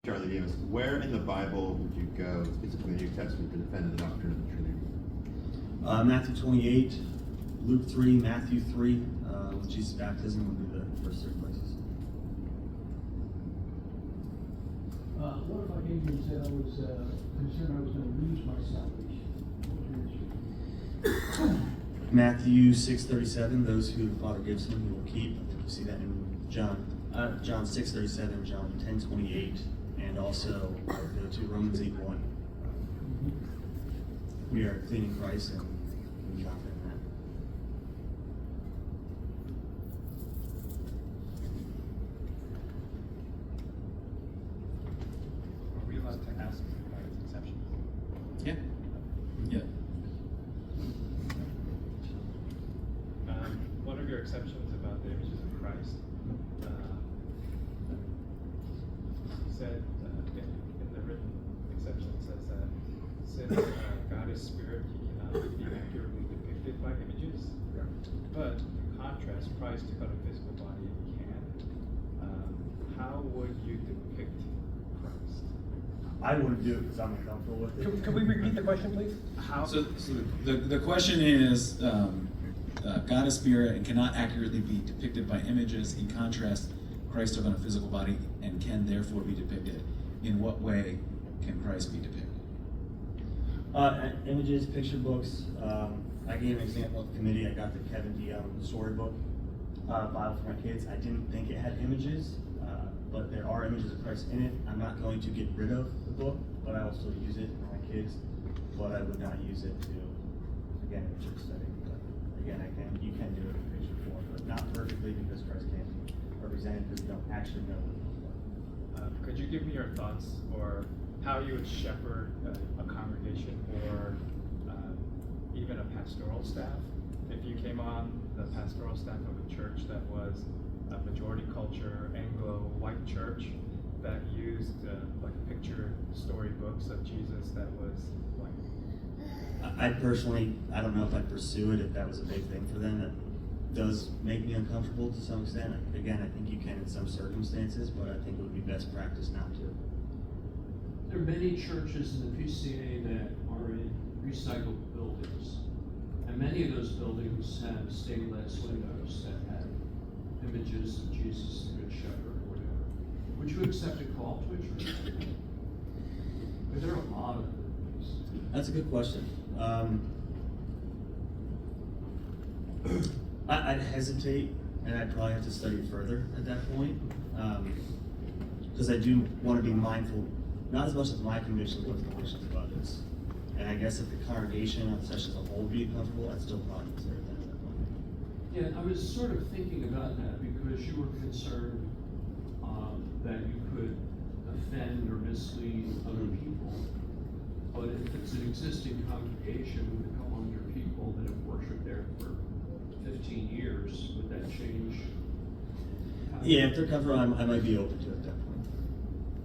Charlie Davis, where in the Bible would you go, specifically the New Testament, to defend the doctrine of the Trinity? Matthew 28, Luke 3, Matthew 3, with Jesus' baptism would be the first three places. What if I came to you and said I was concerned I was going to lose my salvation? What would you answer? Matthew 6:37, those who the Father gives him, he will keep. I think you see that in John 6:37, John 10:28, and also go to Romans 8:1. We are clean in Christ and we confident in that. Are we allowed to ask exceptions? Yeah. Yeah. What are your exceptions about the images of Christ? You said in the written exception it says that since God is spirit, he cannot be accurately depicted by images. But in contrast, Christ took on a physical body and can. How would you depict Christ? I wouldn't do it because I'm uncomfortable with it. Can we repeat the question, please? How? So the question is, God is spirit and cannot accurately be depicted by images. In contrast, Christ took on a physical body and can therefore be depicted. In what way can Christ be depicted? Images, picture books. I gave an example of the committee. I got the Kevin D. storybook Bible for my kids. I didn't think it had images, but there are images of Christ in it. I'm not going to get rid of the book, but I will still use it for my kids. But I would not use it to, again, in church setting. But again, you can do it in picture form, but not perfectly because Christ can't be represented because you don't actually know what it looks like. Could you give me your thoughts or how you would shepherd a congregation or even a pastoral staff? If you came on the pastoral staff of a church that was a majority culture, Anglo-white church that used like picture storybooks of Jesus that was like... I personally, I don't know if I'd pursue it if that was a big thing for them. That does make me uncomfortable to some extent. Again, I think you can in some circumstances, but I think it would be best practice not to. There are many churches in the PCA that are in recycled buildings. And many of those buildings have stained glass windows that have images of Jesus, the Good Shepherd, or whatever. Would you accept a call to a church? But there are a lot of things. That's a good question. I'd hesitate, and I'd probably have to study it further at that point, because I do want to be mindful, not as much of my convictions, but the convictions of others. And I guess if the congregation of the session as a whole would be comfortable, I'd still probably consider that at that point. Yeah, I was sort of thinking about that because you were concerned that you could offend or mislead other people. But if it's an existing congregation with a couple hundred people that have worshiped there for 15 years, would that change? Yeah, if they're comfortable, I might be open to it at that point.